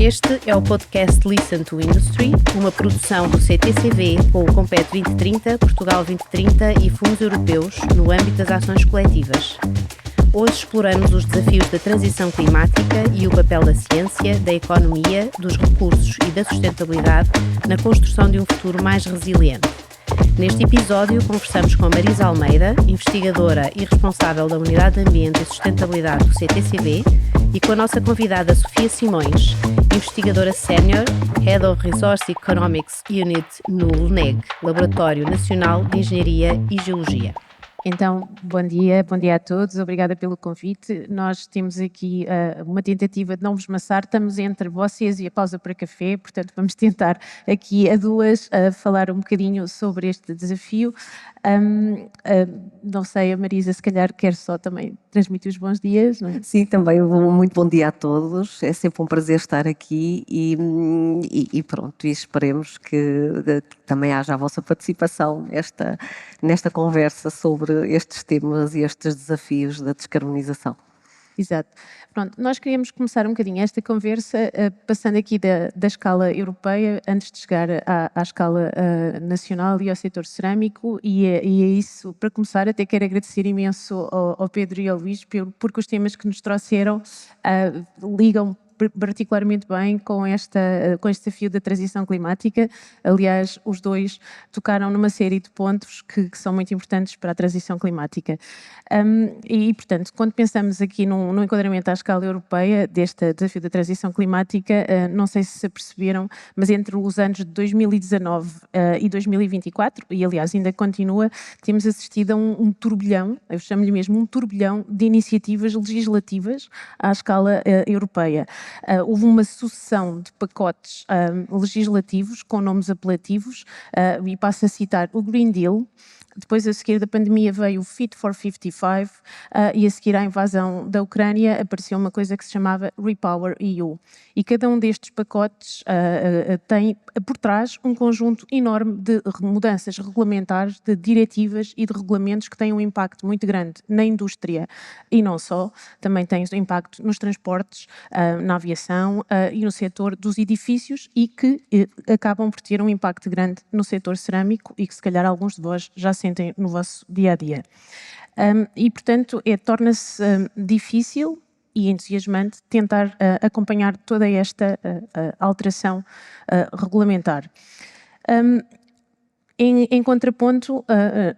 Este é o podcast Listen to Industry, uma produção do CTCV com o Compete 2030, Portugal 2030 e fundos europeus no âmbito das ações coletivas. Hoje exploramos os desafios da transição climática e o papel da ciência, da economia, dos recursos e da sustentabilidade na construção de um futuro mais resiliente. Neste episódio, conversamos com a Marisa Almeida, investigadora e responsável da Unidade de Ambiente e Sustentabilidade do CTCV, e com a nossa convidada Sofia Simões, investigadora sénior, Head of Resource Economics Unit no LNEG, Laboratório Nacional de Engenharia e Geologia. Então, bom dia a todos, obrigada pelo convite. Nós temos aqui uma tentativa de não vos maçar, estamos entre vocês e a pausa para café, portanto vamos tentar aqui a duas falar um bocadinho sobre este desafio. Não sei, a Marisa se calhar quer só também transmitir os bons dias, não é? Sim, também muito bom dia a todos, é sempre um prazer estar aqui e pronto, e esperemos que também haja a vossa participação nesta conversa sobre estes temas e estes desafios da descarbonização. Exato. Pronto, nós queríamos começar um bocadinho esta conversa passando aqui da escala europeia, antes de chegar à escala nacional e ao setor cerâmico, e é isso, para começar, até quero agradecer imenso ao Pedro e ao Luís, porque os temas que nos trouxeram ligam particularmente bem com este desafio da transição climática. Aliás, os dois tocaram numa série de pontos que são muito importantes para a transição climática. E, portanto, quando pensamos aqui num enquadramento à escala europeia deste desafio da transição climática, não sei se aperceberam, mas entre os anos de 2019 e 2024, e aliás ainda continua, temos assistido a um turbilhão, eu chamo-lhe mesmo um turbilhão de iniciativas legislativas à escala europeia. Houve uma sucessão de pacotes legislativos com nomes apelativos, e passo a citar o Green Deal. Depois, a seguir da pandemia, veio o Fit for 55 e a seguir à invasão da Ucrânia apareceu uma coisa que se chamava Repower EU. E cada um destes pacotes tem por trás um conjunto enorme de mudanças regulamentares, de diretivas e de regulamentos que têm um impacto muito grande na indústria e não só. Também tem um impacto nos transportes, na aviação e no setor dos edifícios e que acabam por ter um impacto grande no setor cerâmico e que se calhar alguns de vós já sentem no vosso dia-a-dia. E, portanto, torna-se difícil e entusiasmante tentar acompanhar toda esta alteração regulamentar. Em contraponto,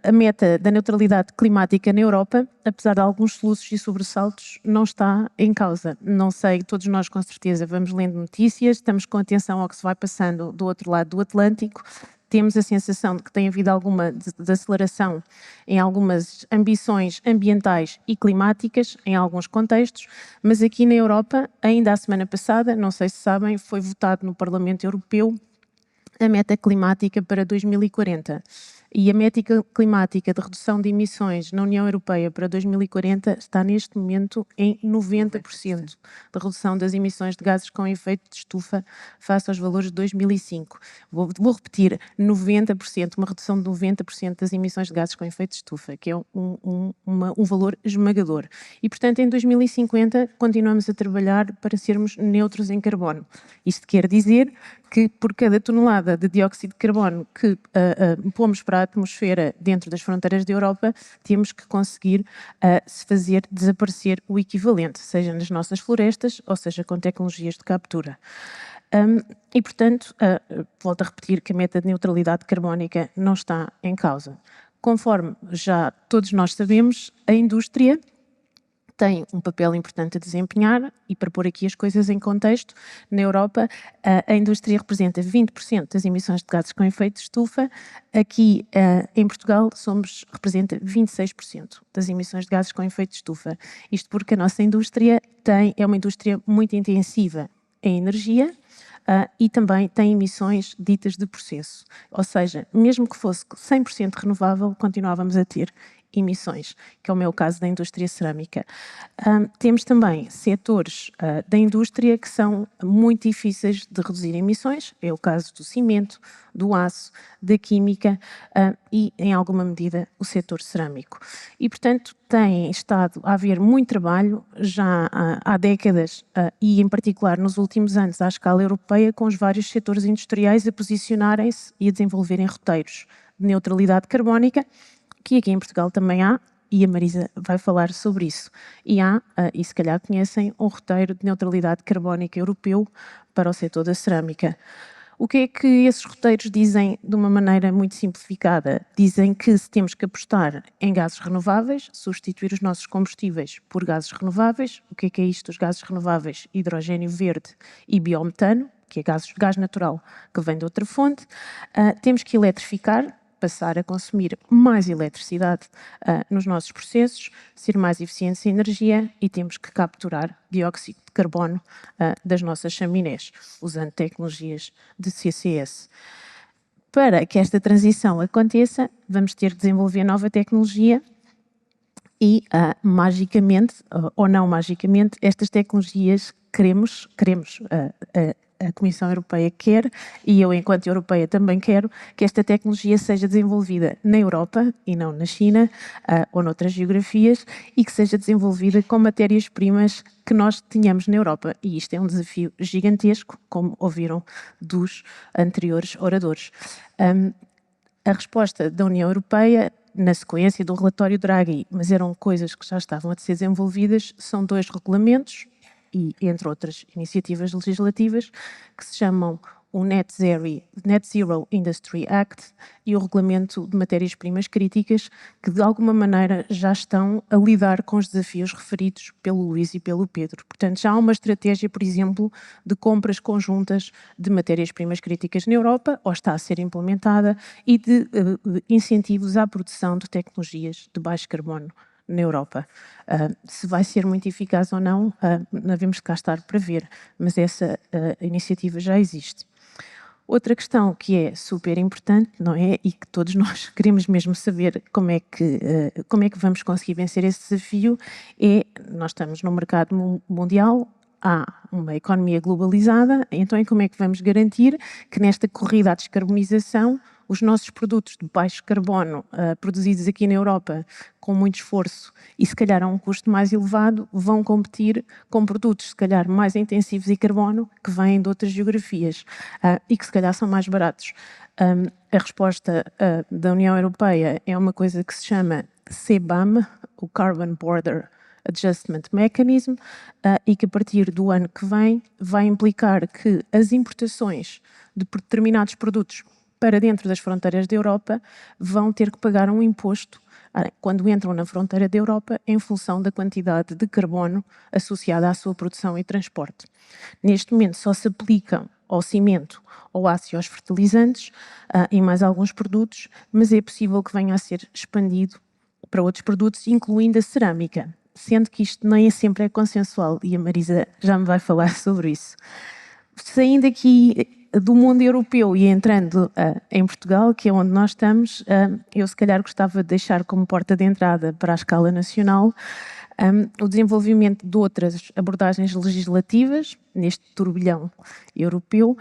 a meta da neutralidade climática na Europa, apesar de alguns soluços e sobressaltos, não está em causa. Não sei, todos nós com certeza vamos lendo notícias, estamos com atenção ao que se vai passando do outro lado do Atlântico, temos a sensação de que tem havido alguma desaceleração em algumas ambições ambientais e climáticas, em alguns contextos, mas aqui na Europa, ainda a semana passada, não sei se sabem, foi votado no Parlamento Europeu a meta climática para 2040. E a meta climática de redução de emissões na União Europeia para 2040 está neste momento em 90% de redução das emissões de gases com efeito de estufa face aos valores de 2005. Vou repetir, 90%, uma redução de 90% das emissões de gases com efeito de estufa, que é um valor esmagador. E, portanto, em 2050 continuamos a trabalhar para sermos neutros em carbono. Isto quer dizer que por cada tonelada de dióxido de carbono que pomos para a atmosfera dentro das fronteiras da Europa, temos que conseguir fazer desaparecer o equivalente, seja nas nossas florestas, ou seja com tecnologias de captura. E, portanto, volto a repetir que a meta de neutralidade carbónica não está em causa. Conforme já todos nós sabemos, a indústria tem um papel importante a desempenhar e, para pôr aqui as coisas em contexto, na Europa a indústria representa 20% das emissões de gases com efeito de estufa. Aqui em Portugal representa 26% das emissões de gases com efeito de estufa. Isto porque a nossa indústria é uma indústria muito intensiva em energia, e também tem emissões ditas de processo. Ou seja, mesmo que fosse 100% renovável, continuávamos a ter emissões, que é o meu caso da indústria cerâmica. Temos também setores da indústria que são muito difíceis de reduzir emissões, é o caso do cimento, do aço, da química e, em alguma medida, o setor cerâmico. E, portanto, tem estado a haver muito trabalho já há décadas e, em particular, nos últimos anos, à escala europeia, com os vários setores industriais a posicionarem-se e a desenvolverem roteiros de neutralidade carbónica, que aqui em Portugal também há, e a Marisa vai falar sobre isso. E há, e se calhar conhecem, um roteiro de neutralidade carbónica europeu para o setor da cerâmica. O que é que esses roteiros dizem de uma maneira muito simplificada? Dizem que se temos que apostar em gases renováveis, substituir os nossos combustíveis por gases renováveis. O que é isto? Os gases renováveis, hidrogênio verde e biometano, que é gás natural que vem de outra fonte. Temos que eletrificar, passar a consumir mais eletricidade nos nossos processos, ser mais eficientes em energia e temos que capturar dióxido de carbono das nossas chaminés, usando tecnologias de CCS. Para que esta transição aconteça, vamos ter que desenvolver nova tecnologia e, magicamente, ou não magicamente, estas tecnologias a Comissão Europeia quer, e eu, enquanto europeia, também quero, que esta tecnologia seja desenvolvida na Europa e não na China ou noutras geografias, e que seja desenvolvida com matérias-primas que nós tenhamos na Europa. E isto é um desafio gigantesco, como ouviram dos anteriores oradores. A resposta da União Europeia, na sequência do relatório Draghi, mas eram coisas que já estavam a ser desenvolvidas, são 2 regulamentos, e entre outras iniciativas legislativas, que se chamam o Net Zero Industry Act e o Regulamento de Matérias-Primas Críticas, que de alguma maneira já estão a lidar com os desafios referidos pelo Luís e pelo Pedro. Portanto, já há uma estratégia, por exemplo, de compras conjuntas de matérias-primas críticas na Europa, ou está a ser implementada, e de incentivos à produção de tecnologias de baixo carbono na Europa. Se vai ser muito eficaz ou não, devemos de cá estar para ver, mas essa iniciativa já existe. Outra questão que é super importante, não é? E que todos nós queremos mesmo saber como é que vamos conseguir vencer esse desafio é, nós estamos no mercado mundial, há uma economia globalizada, então como é que vamos garantir que nesta corrida à descarbonização os nossos produtos de baixo carbono, produzidos aqui na Europa com muito esforço e se calhar a um custo mais elevado, vão competir com produtos se calhar mais intensivos em carbono que vêm de outras geografias e que se calhar são mais baratos. A resposta da União Europeia é uma coisa que se chama CBAM, o Carbon Border Adjustment Mechanism, e que a partir do ano que vem vai implicar que as importações de determinados produtos para dentro das fronteiras da Europa vão ter que pagar um imposto quando entram na fronteira da Europa em função da quantidade de carbono associada à sua produção e transporte. Neste momento só se aplicam ao cimento, ao aço e aos fertilizantes e mais alguns produtos, mas é possível que venha a ser expandido para outros produtos, incluindo a cerâmica, sendo que isto nem sempre é consensual e a Marisa já me vai falar sobre isso. Saindo aqui do mundo europeu e entrando em Portugal, que é onde nós estamos, eu se calhar gostava de deixar como porta de entrada para a escala nacional o desenvolvimento de outras abordagens legislativas neste turbilhão europeu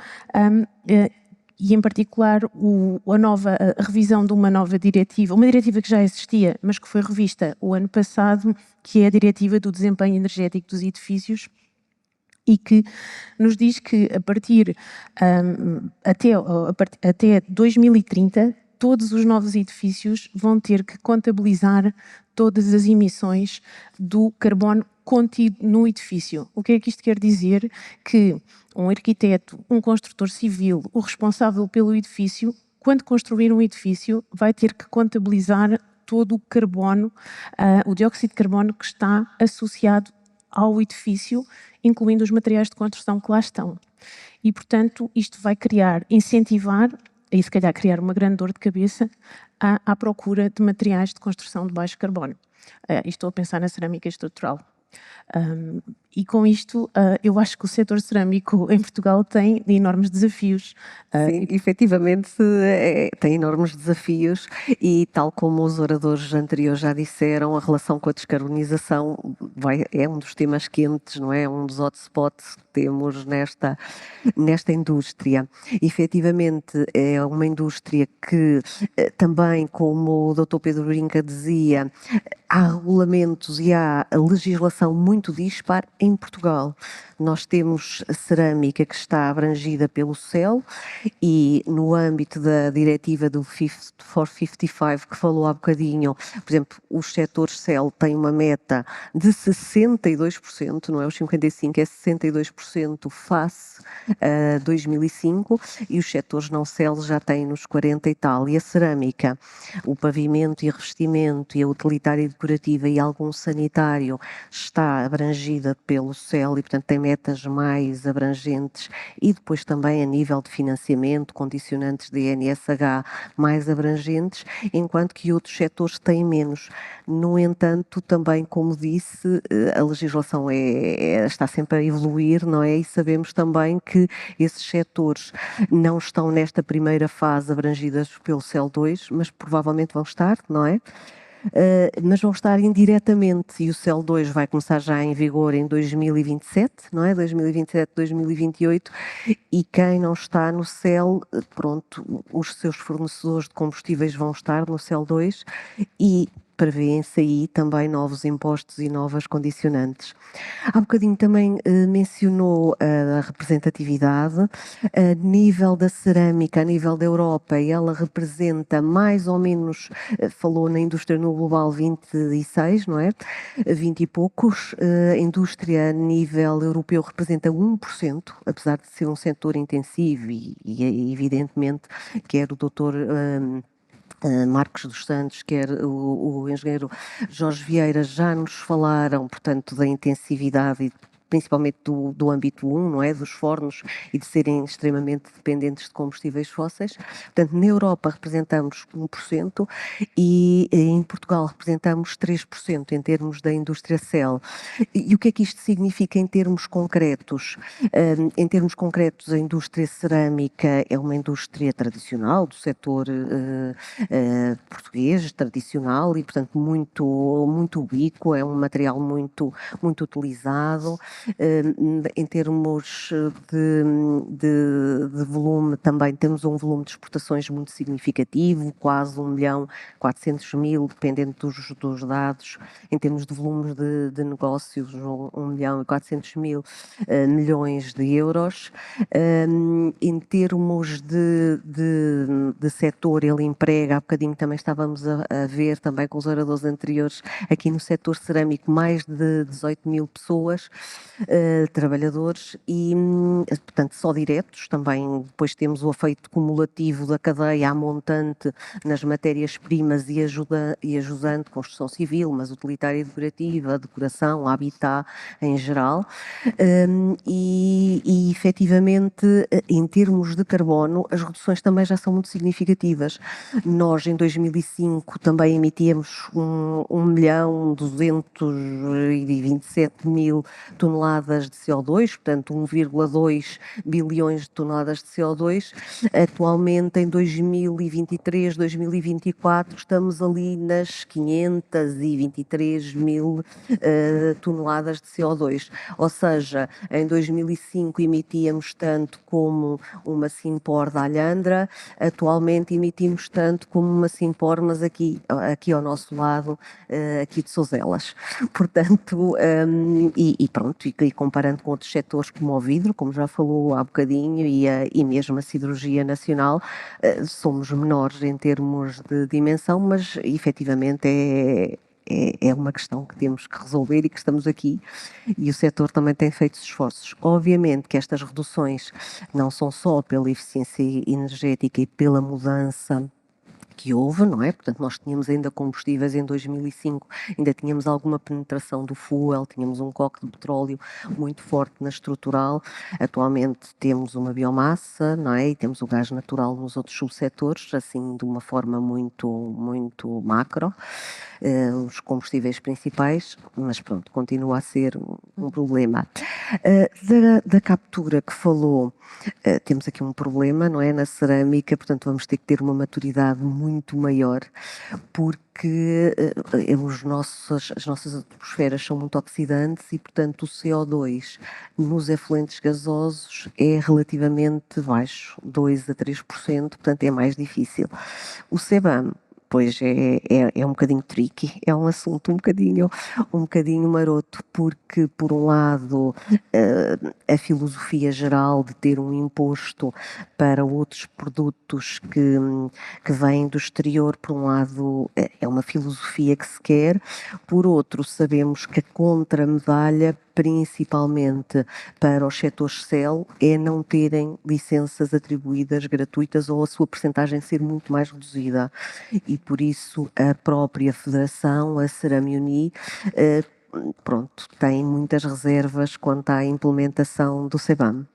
e em particular a revisão de uma nova diretiva, uma diretiva que já existia, mas que foi revista o ano passado, que é a Diretiva do Desempenho Energético dos Edifícios, e que nos diz que a partir até 2030 todos os novos edifícios vão ter que contabilizar todas as emissões do carbono contido no edifício. O que é que isto quer dizer? Que um arquiteto, um construtor civil, o responsável pelo edifício, quando construir um edifício, vai ter que contabilizar todo o carbono, o dióxido de carbono que está associado ao edifício, incluindo os materiais de construção que lá estão. E, portanto, isto vai incentivar, e se calhar criar uma grande dor de cabeça, à procura de materiais de construção de baixo carbono. Estou a pensar na cerâmica estrutural. E com isto, eu acho que o setor cerâmico em Portugal tem enormes desafios. Sim, efetivamente tem enormes desafios e, tal como os oradores anteriores já disseram, a relação com a descarbonização é um dos temas quentes, não é? Um dos hotspots que temos nesta indústria. Efetivamente, é uma indústria que também, como o Dr. Pedro Brinca dizia, há regulamentos e há legislação muito dispar em Portugal. Nós temos a cerâmica que está abrangida pelo CEL e no âmbito da diretiva do Fit for 55 que falou há bocadinho, por exemplo, os setores CEL têm uma meta de 62%, não é os 55%, é 62% face a 2005 e os setores não CEL já têm nos 40 e tal. E a cerâmica, o pavimento e revestimento e a utilitária e decorativa e algum sanitário está abrangida pelo CEL e, portanto, tem metas mais abrangentes e depois também a nível de financiamento, condicionantes de NSH mais abrangentes, enquanto que outros setores têm menos. No entanto, também, como disse, a legislação está sempre a evoluir, não é? E sabemos também que esses setores não estão nesta primeira fase abrangidas pelo CEL 2, mas provavelmente vão estar, não é? Mas vão estar indiretamente e o CEL 2 vai começar já em vigor em 2027, não é? 2027, 2028 e quem não está no CEL, pronto, os seus fornecedores de combustíveis vão estar no CEL 2 e prevêem-se aí também novos impostos e novas condicionantes. Há bocadinho também mencionou a representatividade. A nível da cerâmica, a nível da Europa, ela representa mais ou menos, falou na indústria no global 26, não é? 20 e poucos. A indústria a nível europeu representa 1%, apesar de ser um setor intensivo e evidentemente, quer o doutor Marcos dos Santos, quer o engenheiro Jorge Vieira já nos falaram, portanto, da intensividade e principalmente do âmbito 1, não é? Dos fornos e de serem extremamente dependentes de combustíveis fósseis. Portanto, na Europa representamos 1% e em Portugal representamos 3% em termos da indústria CEL. E o que é que isto significa em termos concretos? Em termos concretos, a indústria cerâmica é uma indústria tradicional do setor português, tradicional e, portanto, muito ubíquo, é um material muito utilizado. Em termos de volume, também temos um volume de exportações muito significativo, quase 1.400.000, dependendo dos dados, em termos de volumes de negócios, 1.400.000 milhões de euros. Em termos de setor, ele emprega, há bocadinho também estávamos a ver, também com os oradores anteriores, aqui no setor cerâmico, mais de 18.000 pessoas, trabalhadores, e, portanto, só diretos, também depois temos o efeito cumulativo da cadeia à montante nas matérias-primas e ajudante, construção civil, mas utilitária e decorativa, decoração, habitat em geral, e efetivamente, em termos de carbono, as reduções também já são muito significativas. Nós, em 2005, também emitíamos 1.227.000 toneladas de CO2, portanto 1,2 bilhões de toneladas de CO2. Atualmente, em 2023, 2024, estamos ali nas 523.000 toneladas de CO2. Ou seja, em 2005 emitíamos tanto como uma Simpor da Alhandra, atualmente emitimos tanto como uma Simpor, mas aqui ao nosso lado, aqui de Sozelas. Portanto, pronto, e comparando com outros setores como o vidro, como já falou há bocadinho, e mesmo a siderurgia nacional, somos menores em termos de dimensão, mas efetivamente é uma questão que temos que resolver e que estamos aqui, e o setor também tem feito esforços. Obviamente que estas reduções não são só pela eficiência energética e pela mudança que houve, não é? Portanto, nós tínhamos ainda combustíveis em 2005, ainda tínhamos alguma penetração do fuel, tínhamos um coque de petróleo muito forte na estrutural. Atualmente temos uma biomassa, não é? E temos o gás natural nos outros subsetores, assim, de uma forma muito macro. os combustíveis principais, mas pronto, continua a ser um problema. Da captura que falou, temos aqui um problema, não é? Na cerâmica, portanto vamos ter que ter uma maturidade muito maior, porque as nossas atmosferas são muito oxidantes e, portanto, o CO2 nos efluentes gasosos é relativamente baixo, 2 a 3%, portanto é mais difícil. O CBAM, pois é um bocadinho tricky, é um assunto um bocadinho maroto, porque por um lado a filosofia geral de ter um imposto para outros produtos que vêm do exterior, por um lado é uma filosofia que se quer, por outro sabemos que a contramedalha principalmente para os setores CEL, é não terem licenças atribuídas gratuitas ou a sua percentagem ser muito mais reduzida. E por isso a própria Federação, a Ceramiuni, pronto, tem muitas reservas quanto à implementação do CBAM.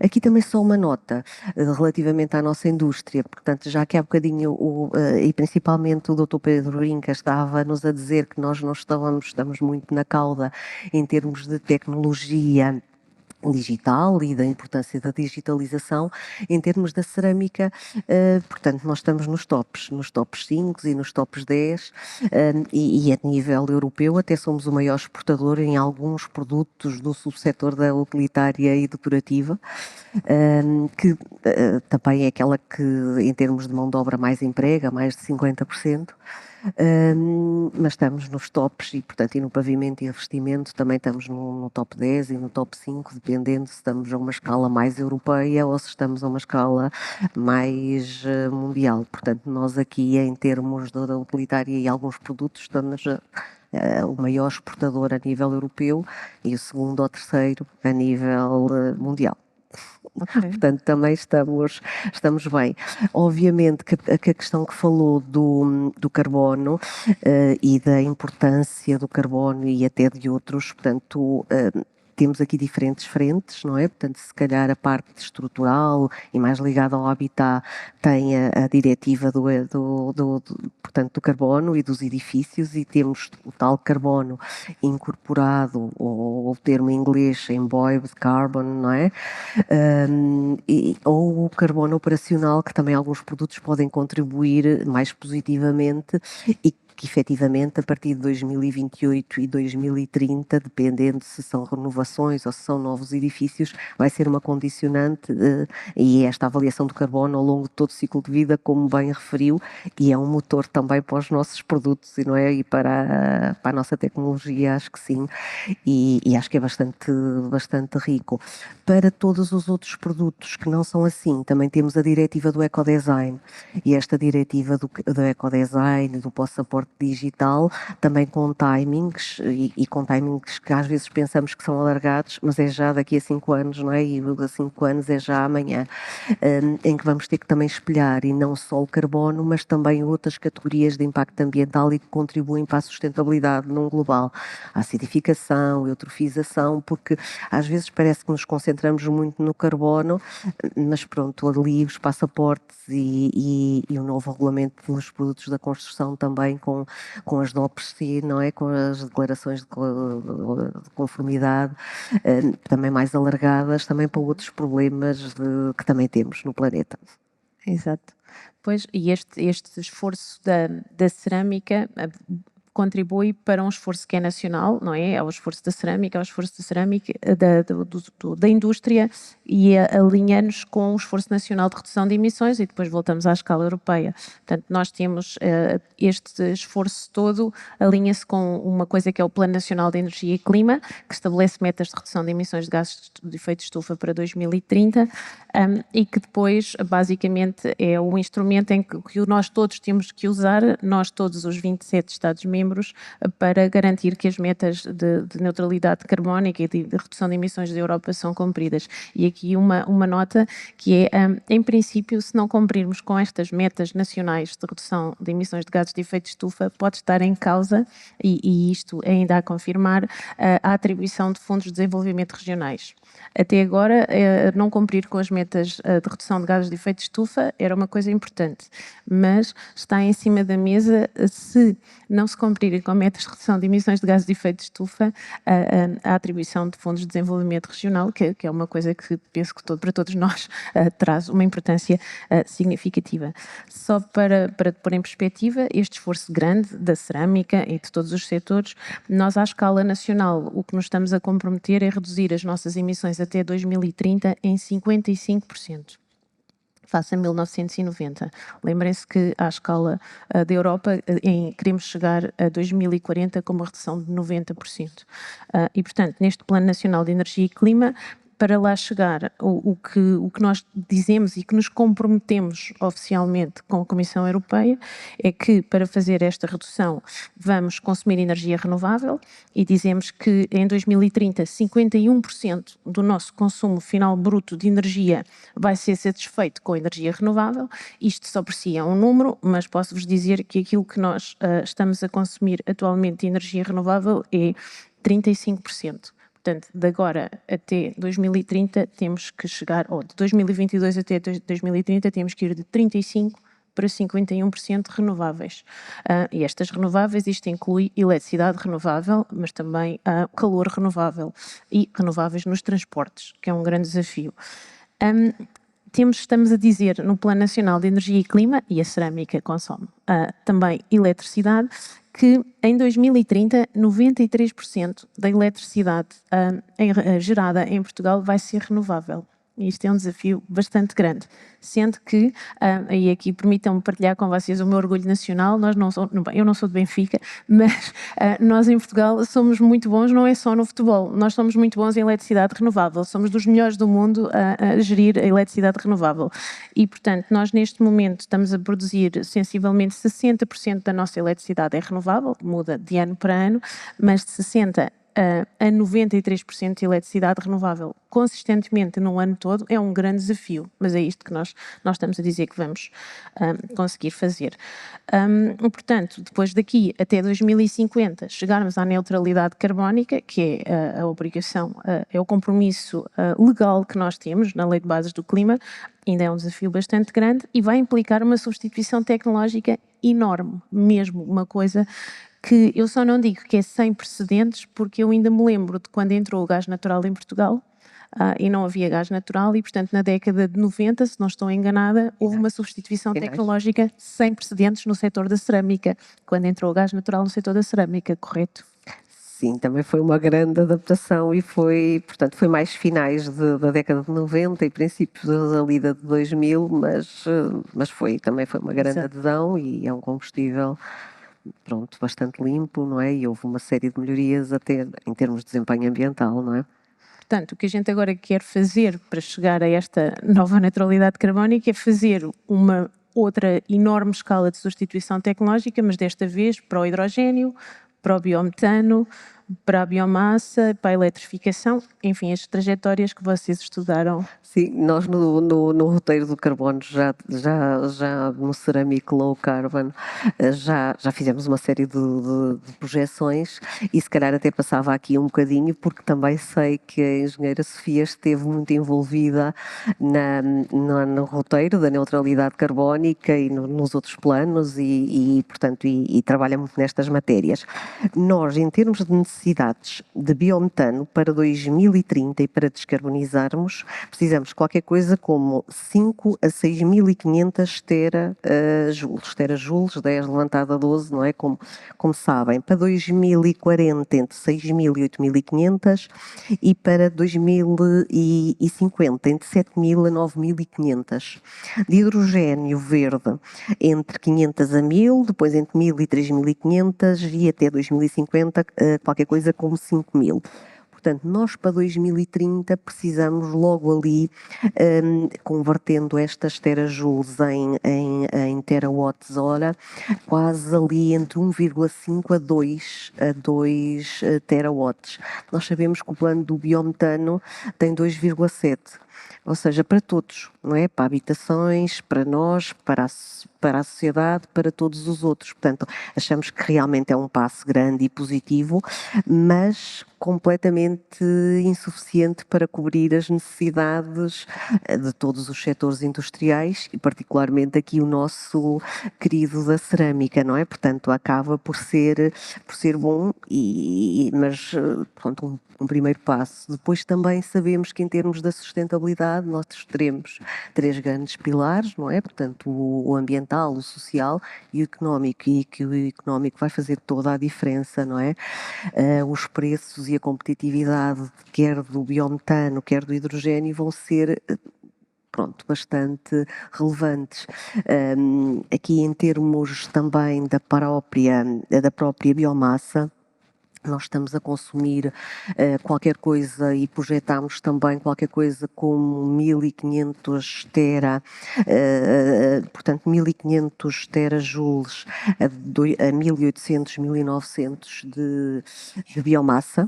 Aqui também só uma nota relativamente à nossa indústria, portanto, já que há bocadinho, e principalmente o Dr. Pedro Rinca estava-nos a dizer que nós não estamos muito na cauda em termos de tecnologia digital e da importância da digitalização em termos da cerâmica, portanto nós estamos nos tops 5 e nos tops 10 e a nível europeu até somos o maior exportador em alguns produtos do subsetor da utilitária e decorativa, que também é aquela que em termos de mão de obra mais emprega, mais de 50%. Mas estamos nos tops e, portanto, e no pavimento e revestimento também estamos no top 10 e no top 5, dependendo se estamos a uma escala mais europeia ou se estamos a uma escala mais mundial. Portanto, nós aqui, em termos da utilitária e alguns produtos, estamos o maior exportador a nível europeu e o segundo ou terceiro a nível mundial. Okay. Portanto, também estamos bem. Obviamente que a questão que falou do carbono e da importância do carbono e até de outros, portanto, temos aqui diferentes frentes, não é? Portanto, se calhar a parte estrutural e mais ligada ao habitat tem a diretiva portanto, do carbono e dos edifícios e temos o tal carbono incorporado, ou o termo em inglês embodied carbon, não é? Ou o carbono operacional, que também alguns produtos podem contribuir mais positivamente e que efetivamente a partir de 2028 e 2030, dependendo se são renovações ou se são novos edifícios, vai ser uma condicionante e esta avaliação do carbono ao longo de todo o ciclo de vida, como bem referiu, e é um motor também para os nossos produtos, e não é? E para a nossa tecnologia, acho que sim, e acho que é bastante rico. Para todos os outros produtos que não são assim, também temos a diretiva do ecodesign, e esta diretiva do ecodesign, do passaporte digital, também com timings e com timings que às vezes pensamos que são alargados, mas é já daqui a 5 anos, não é? E a 5 anos é já amanhã, em que vamos ter que também espelhar e não só o carbono, mas também outras categorias de impacto ambiental e que contribuem para a sustentabilidade num global, a acidificação, eutrofização, porque às vezes parece que nos concentramos muito no carbono, mas pronto, ali os passaportes e o novo regulamento dos produtos da construção também com as DOPS, não é? Com as declarações de conformidade também mais alargadas, também para outros problemas que também temos no planeta. Exato. Pois, e este esforço da cerâmica contribui para um esforço que é nacional, não é? É o esforço da cerâmica, da indústria e alinha-nos com o esforço nacional de redução de emissões e depois voltamos à escala europeia. Portanto, nós temos este esforço todo, alinha-se com uma coisa que é o Plano Nacional de Energia e Clima, que estabelece metas de redução de emissões de gases de efeito de estufa para 2030 e que depois, basicamente, é um instrumento em que nós todos temos que usar, nós todos os 27 Estados-membros, para garantir que as metas de neutralidade carbónica e de redução de emissões da Europa são cumpridas. E aqui uma nota que é, em princípio, se não cumprirmos com estas metas nacionais de redução de emissões de gases de efeito de estufa, pode estar em causa, e isto ainda a confirmar, a atribuição de fundos de desenvolvimento regionais. Até agora, não cumprir com as metas de redução de gases de efeito de estufa era uma coisa importante, mas está em cima da mesa, se não se cumprir cumprirem com metas de redução de emissões de gases de efeito de estufa, a atribuição de fundos de desenvolvimento regional, que é uma coisa que penso que para todos nós traz uma importância significativa. Só para pôr em perspectiva este esforço grande da cerâmica e de todos os setores, nós à escala nacional o que nos estamos a comprometer é reduzir as nossas emissões até 2030 em 55%. Face a 1990. Lembrem-se que à escala da Europa queremos chegar a 2040 com uma redução de 90%. E, portanto, neste Plano Nacional de Energia e Clima, para lá chegar, o que nós dizemos e que nos comprometemos oficialmente com a Comissão Europeia é que, para fazer esta redução, vamos consumir energia renovável e dizemos que em 2030 51% do nosso consumo final bruto de energia vai ser satisfeito com energia renovável. Isto só por si é um número, mas posso-vos dizer que aquilo que nós estamos a consumir atualmente de energia renovável é 35%. Portanto, de agora até 2030 temos que chegar, ou de 2022 até 2030 temos que ir de 35% para 51% renováveis. E estas renováveis, isto inclui eletricidade renovável, mas também calor renovável e renováveis nos transportes, que é um grande desafio. Estamos a dizer no Plano Nacional de Energia e Clima, e a cerâmica consome também eletricidade, que em 2030 93% da eletricidade gerada em Portugal vai ser renovável. Isto é um desafio bastante grande, sendo que, e aqui permitam-me partilhar com vocês o meu orgulho nacional, eu não sou de Benfica, mas nós em Portugal somos muito bons, não é só no futebol, nós somos muito bons em eletricidade renovável, somos dos melhores do mundo a gerir a eletricidade renovável e, portanto, nós neste momento estamos a produzir sensivelmente 60% da nossa eletricidade é renovável, muda de ano para ano, mas de 60% a 93% de eletricidade renovável consistentemente no ano todo é um grande desafio, mas é isto que nós estamos a dizer que vamos conseguir fazer. Portanto, depois daqui até 2050 chegarmos à neutralidade carbónica, que é a obrigação, é o compromisso legal que nós temos na Lei de Bases do Clima, ainda é um desafio bastante grande e vai implicar uma substituição tecnológica enorme, mesmo uma coisa que eu só não digo que é sem precedentes, porque eu ainda me lembro de quando entrou o gás natural em Portugal e não havia gás natural e, portanto, na década de 90, se não estou enganada, houve uma substituição tecnológica sem precedentes no setor da cerâmica, quando entrou o gás natural no setor da cerâmica, correto? Sim, também foi uma grande adaptação e portanto, foi mais finais da década de 90 e princípios ali de 2000, mas também foi uma grande adesão e é um combustível pronto, bastante limpo, não é? E houve uma série de melhorias até em termos de desempenho ambiental, não é? Portanto, o que a gente agora quer fazer para chegar a esta nova neutralidade carbónica é fazer uma outra enorme escala de substituição tecnológica, mas desta vez para o hidrogénio, para o biometano, para a biomassa, para a eletrificação, enfim, as trajetórias que vocês estudaram. Sim, nós no roteiro do carbono, já no Ceramic Low Carbon, já fizemos uma série de projeções e se calhar até passava aqui um bocadinho, porque também sei que a engenheira Sofia esteve muito envolvida no roteiro da neutralidade carbónica e nos outros planos portanto, trabalha muito nestas matérias. Nós, em termos de necessidades de biometano para 2030 e para descarbonizarmos, precisamos de qualquer coisa como 5 a 6.500 terajoules, 10 levantado a 12, não é? Como sabem, para 2040 entre 6.000 e 8.500 e para 2050 entre 7.000 a 9.500. De hidrogénio verde entre 500 a 1.000, depois entre 1.000 e 3.500 e até 2050 qualquer coisa como 5.000. Portanto, nós para 2030 precisamos logo ali, convertendo estas terajoules em terawatts-hora, quase ali entre 1,5 a 2 terawatts. Nós sabemos que o plano do biometano tem 2,7. ou seja, para todos, não é? Para habitações, para nós, para a sociedade, para todos os outros. Portanto, achamos que realmente é um passo grande e positivo, mas completamente insuficiente para cobrir as necessidades de todos os setores industriais e particularmente aqui o nosso querido da cerâmica, não é? Portanto, acaba por ser bom, mas pronto, um primeiro passo. Depois também sabemos que em termos da sustentabilidade nós teremos 3 grandes pilares, não é? Portanto, o ambiental, o social e o económico, e que o económico vai fazer toda a diferença, não é? Os preços e a competitividade, quer do biometano, quer do hidrogênio, vão ser pronto, bastante relevantes. Aqui em termos também da própria biomassa, nós estamos a consumir qualquer coisa e projetamos também qualquer coisa como 1500 portanto 1500 terajoules a 1800, 1900 de biomassa,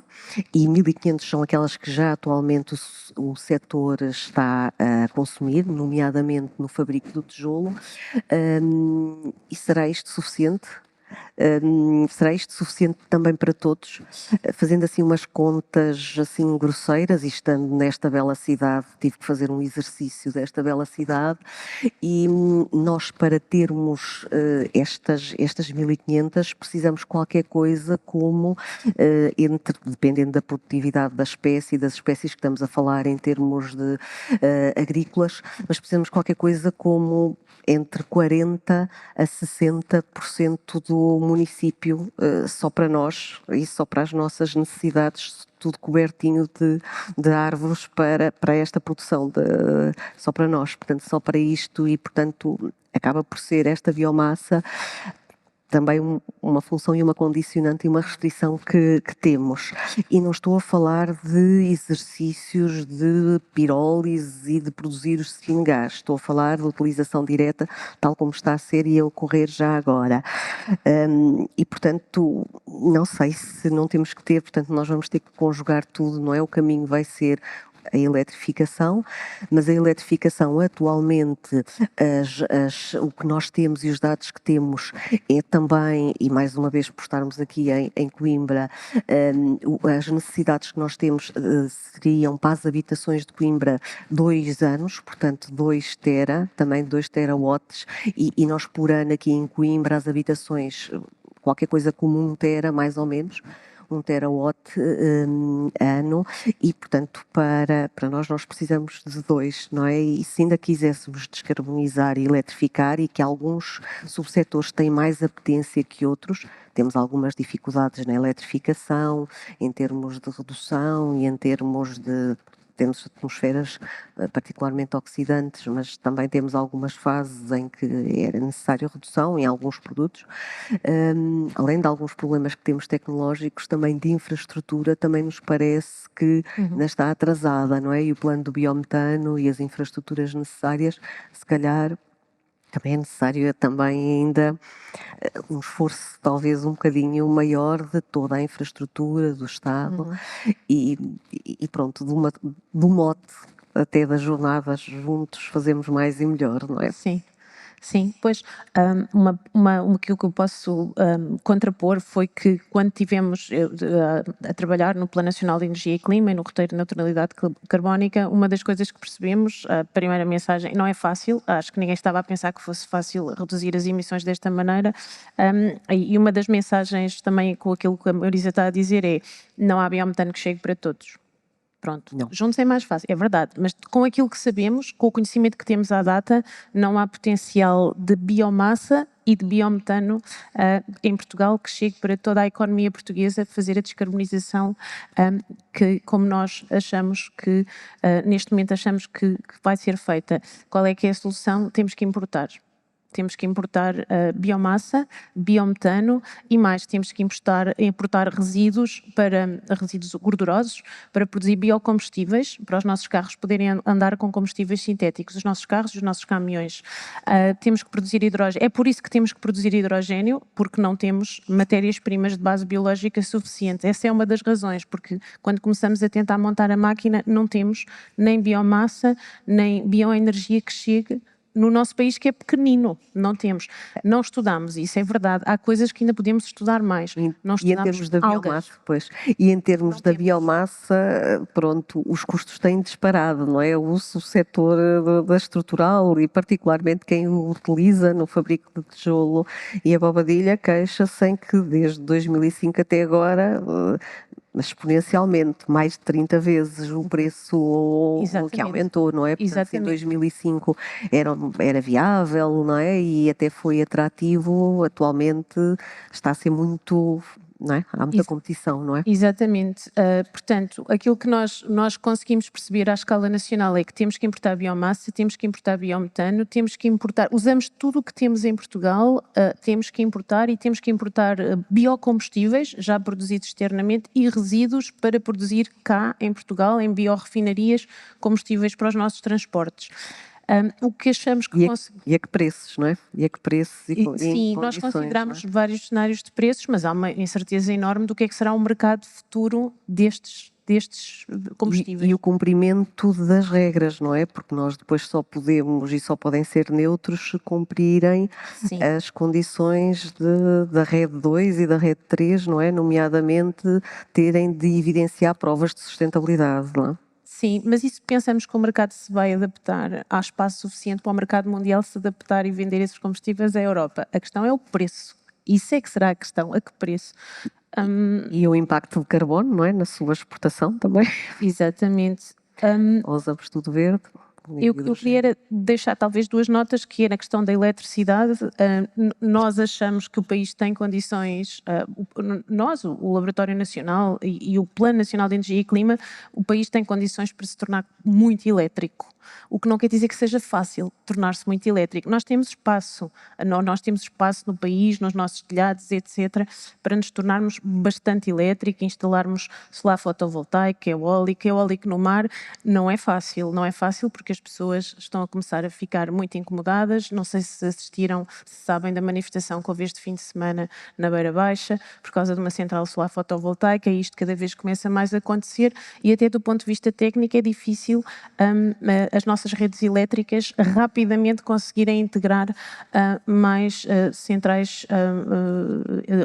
e 1500 são aquelas que já atualmente o setor está a consumir, nomeadamente no fabrico do tijolo. E será isto suficiente? Será isto suficiente também para todos? Fazendo assim umas contas assim grosseiras e estando nesta bela cidade, tive que fazer um exercício desta bela cidade e nós para termos estas 1500 precisamos qualquer coisa como, dependendo da produtividade da espécie e das espécies que estamos a falar em termos de agrícolas, mas precisamos qualquer coisa como entre 40% a 60% do município só para nós e só para as nossas necessidades, tudo cobertinho de árvores para esta produção, só para nós, portanto, só para isto, e portanto acaba por ser esta biomassa também uma função e uma condicionante e uma restrição que temos. E não estou a falar de exercícios de pirólise e de produzir o gás, estou a falar de utilização direta, tal como está a ser e a ocorrer já agora. E, portanto, não sei se não temos que ter, portanto, nós vamos ter que conjugar tudo, não é? O caminho vai ser a eletrificação, mas a eletrificação atualmente, o que nós temos e os dados que temos é também, e mais uma vez por estarmos aqui em Coimbra, as necessidades que nós temos seriam para as habitações de Coimbra 2 anos, portanto 2 também 2 terawatts, e nós por ano aqui em Coimbra as habitações, qualquer coisa como 1 tera mais ou menos, 1 terawatt ano, e portanto para nós precisamos de 2, não é? E se ainda quiséssemos descarbonizar e eletrificar, e que alguns subsetores têm mais apetência que outros, temos algumas dificuldades na eletrificação, em termos de redução e em termos de... Temos atmosferas particularmente oxidantes, mas também temos algumas fases em que era necessário redução em alguns produtos. Além de alguns problemas que temos tecnológicos, também de infraestrutura, também nos parece que ainda está atrasada, não é? E o plano do biometano e as infraestruturas necessárias, se calhar, também é necessário também ainda um esforço talvez um bocadinho maior de toda a infraestrutura do Estado e pronto, do mote até das jornadas juntos fazemos mais e melhor, não é? Sim. Sim, pois que eu posso contrapor foi que quando tivemos a trabalhar no Plano Nacional de Energia e Clima e no roteiro de neutralidade carbónica, uma das coisas que percebemos, a primeira mensagem, não é fácil, acho que ninguém estava a pensar que fosse fácil reduzir as emissões desta maneira, e uma das mensagens também com aquilo que a Marisa está a dizer é: não há biometano que chegue para todos. Pronto, Não. juntos é mais fácil, é verdade, mas com aquilo que sabemos, com o conhecimento que temos à data, não há potencial de biomassa e de biometano em Portugal que chegue para toda a economia portuguesa fazer a descarbonização que, como nós achamos que, neste momento achamos que vai ser feita. Qual é que é a solução? Temos que importar. temos que importar biomassa, biometano e mais, temos que importar resíduos gordurosos para produzir biocombustíveis, para os nossos carros poderem andar com combustíveis sintéticos, os nossos carros e os nossos caminhões. Temos que produzir hidrogênio, é por isso que temos que produzir hidrogênio, porque não temos matérias-primas de base biológica suficiente. Essa é uma das razões, porque quando começamos a tentar montar a máquina, não temos nem biomassa, nem bioenergia que chegue no nosso país, que é pequenino. Não temos. Não estudamos, isso é verdade. Há coisas que ainda podemos estudar mais. Não E em termos da biomassa, pois, e em termos da biomassa, pronto, os custos têm disparado, não é? O setor da estrutural e particularmente quem o utiliza no fabrico de tijolo e a bobadilha queixa-se em que desde 2005 até agora, exponencialmente, mais de 30 vezes o preço que aumentou, não é? Portanto, em 2005 era viável, não é? E até foi atrativo, atualmente está a ser muito, não é? Há muita competição, não é? Exatamente. Portanto, aquilo que nós conseguimos perceber à escala nacional é que temos que importar biomassa, temos que importar biometano, temos que importar, usamos tudo o que temos em Portugal, temos que importar biocombustíveis já produzidos externamente e resíduos para produzir cá em Portugal, em biorefinarias, combustíveis para os nossos transportes. O que achamos que E a que preços, não é? E a que preços Sim, nós consideramos vários cenários de preços, mas há uma incerteza enorme do que é que será o mercado futuro destes combustíveis. E o cumprimento das regras, não é? Porque nós depois só podemos e só podem ser neutros se cumprirem as condições da rede 2 e da rede 3, não é? Nomeadamente terem de evidenciar provas de sustentabilidade, não é? Sim, mas isso pensamos que o mercado se vai adaptar, há espaço suficiente para o mercado mundial se adaptar e vender esses combustíveis à Europa. A questão é o preço. Isso é que será a questão, a que preço? E o impacto de carbono, não é? Na sua exportação também. Exatamente. Usamos tudo verde. Eu queria deixar talvez duas notas, que é na questão da eletricidade. Nós achamos que o país tem condições, o Laboratório Nacional e o Plano Nacional de Energia e Clima, o país tem condições para se tornar muito elétrico. O que não quer dizer que seja fácil tornar-se muito elétrico. Nós temos espaço no país, nos nossos telhados, etc., para nos tornarmos bastante elétrico, instalarmos solar fotovoltaico, eólico no mar. Não é fácil porque as pessoas estão a começar a ficar muito incomodadas. Não sei se assistiram, se sabem da manifestação que houve este fim de semana na Beira Baixa, por causa de uma central solar fotovoltaica, e isto cada vez começa mais a acontecer, e até do ponto de vista técnico é difícil as nossas redes elétricas rapidamente conseguirem integrar mais centrais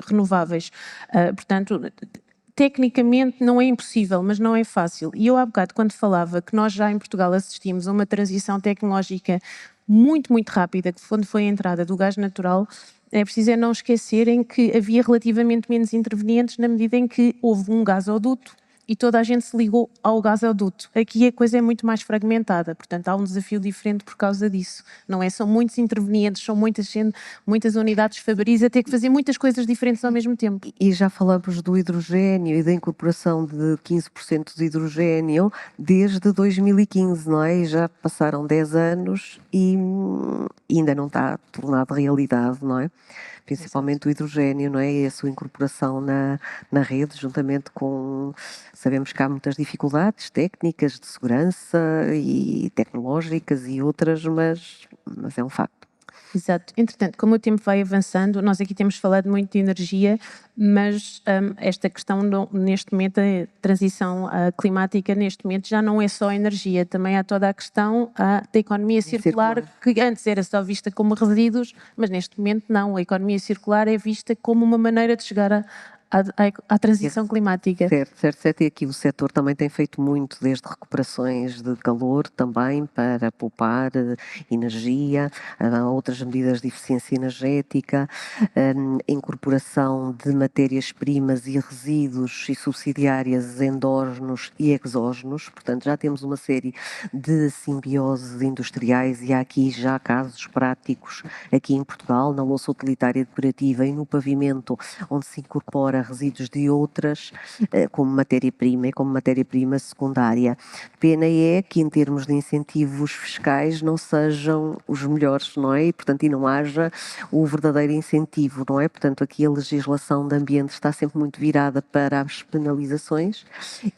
renováveis. Portanto, tecnicamente não é impossível, mas não é fácil. E eu há bocado, quando falava que nós já em Portugal assistimos a uma transição tecnológica muito, muito rápida, que quando foi a entrada do gás natural, é preciso não esquecerem que havia relativamente menos intervenientes na medida em que houve um gasoduto e toda a gente se ligou ao gasoduto. Aqui a coisa é muito mais fragmentada, portanto há um desafio diferente por causa disso. Não é? São muitos intervenientes, são muitas unidades Fabris a ter que fazer muitas coisas diferentes ao mesmo tempo. E já falamos do hidrogênio e da incorporação de 15% de hidrogênio desde 2015, não é? E já passaram 10 anos e ainda não está tornado realidade, não é? Principalmente o hidrogênio, não é? E a sua incorporação na rede, juntamente com... Sabemos que há muitas dificuldades técnicas, de segurança e tecnológicas e outras, mas é um facto. Exato. Entretanto, como o tempo vai avançando, nós aqui temos falado muito de energia, mas esta questão neste momento, a transição climática neste momento já não é só energia, também há toda a questão da economia circular, que antes era só vista como resíduos, mas neste momento não, a economia circular é vista como uma maneira de chegar à transição climática. Certo. E aqui o setor também tem feito muito, desde recuperações de calor também para poupar energia, outras medidas de eficiência energética, incorporação de matérias-primas e resíduos e subsidiárias endógenos e exógenos. Portanto, já temos uma série de simbioses industriais e há aqui já casos práticos aqui em Portugal, na louça utilitária decorativa e no pavimento, onde se incorpora para resíduos de outras, como matéria-prima e como matéria-prima secundária. Pena é que, em termos de incentivos fiscais, não sejam os melhores, não é? E, portanto, não haja o verdadeiro incentivo, não é? Portanto, aqui a legislação de ambiente está sempre muito virada para as penalizações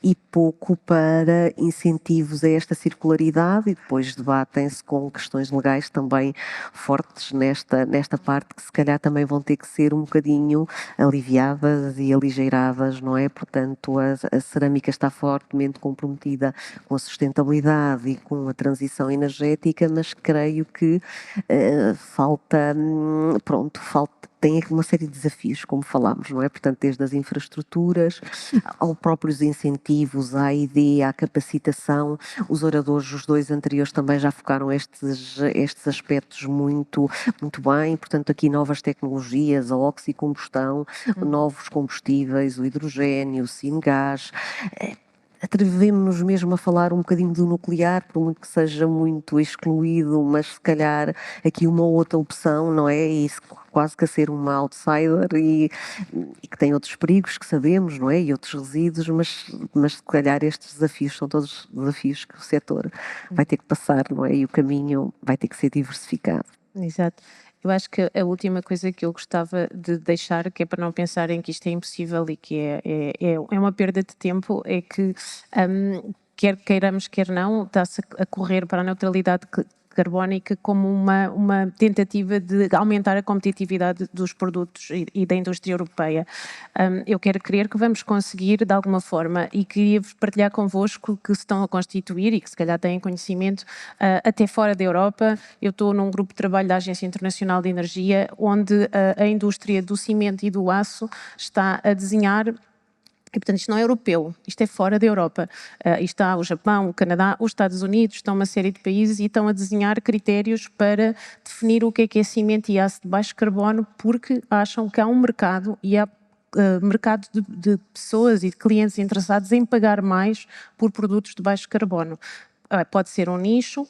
e pouco para incentivos a esta circularidade, e depois debatem-se com questões legais também fortes nesta parte, que se calhar também vão ter que ser um bocadinho aliviadas e aligeiradas, não é? Portanto, a cerâmica está fortemente comprometida com a sustentabilidade e com a transição energética, mas creio que falta, tem uma série de desafios, como falámos, não é? Portanto, desde as infraestruturas, aos próprios incentivos, à ideia, à capacitação. Os oradores, os dois anteriores, também já focaram estes aspectos muito bem. Portanto, aqui novas tecnologias, a oxicombustão, novos combustíveis, o hidrogênio, o syngas. Atrevemos-nos mesmo a falar um bocadinho do nuclear, por muito que seja muito excluído, mas se calhar aqui uma outra opção, não é? E isso quase que a ser uma outsider e que tem outros perigos que sabemos, não é? E outros resíduos, mas se calhar estes desafios são todos desafios que o setor vai ter que passar, não é? E o caminho vai ter que ser diversificado. Exato. Eu acho que a última coisa que eu gostava de deixar, que é para não pensarem que isto é impossível e que é uma perda de tempo, é que quer queiramos, quer não, está-se a correr para a neutralidade carbónica como uma tentativa de aumentar a competitividade dos produtos e da indústria europeia. Eu quero crer que vamos conseguir de alguma forma, e queria partilhar convosco que se estão a constituir e que se calhar têm conhecimento até fora da Europa. Eu estou num grupo de trabalho da Agência Internacional de Energia, onde a indústria do cimento e do aço está a desenhar. E, portanto, isto não é europeu, isto é fora da Europa. Está o Japão, o Canadá, os Estados Unidos, estão uma série de países e estão a desenhar critérios para definir o que é cimento e aço de baixo carbono, porque acham que há um mercado e há mercado de pessoas e de clientes interessados em pagar mais por produtos de baixo carbono. Pode ser um nicho,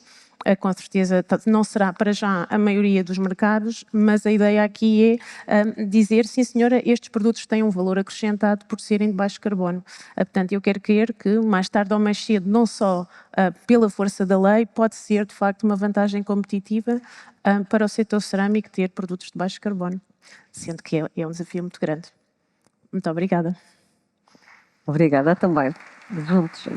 com certeza não será para já a maioria dos mercados, mas a ideia aqui é dizer, sim senhora, estes produtos têm um valor acrescentado por serem de baixo carbono. Portanto, eu quero crer que mais tarde ou mais cedo, não só pela força da lei, pode ser de facto uma vantagem competitiva para o setor cerâmico ter produtos de baixo carbono, sendo que é um desafio muito grande. Muito obrigada. Obrigada também. Juntos,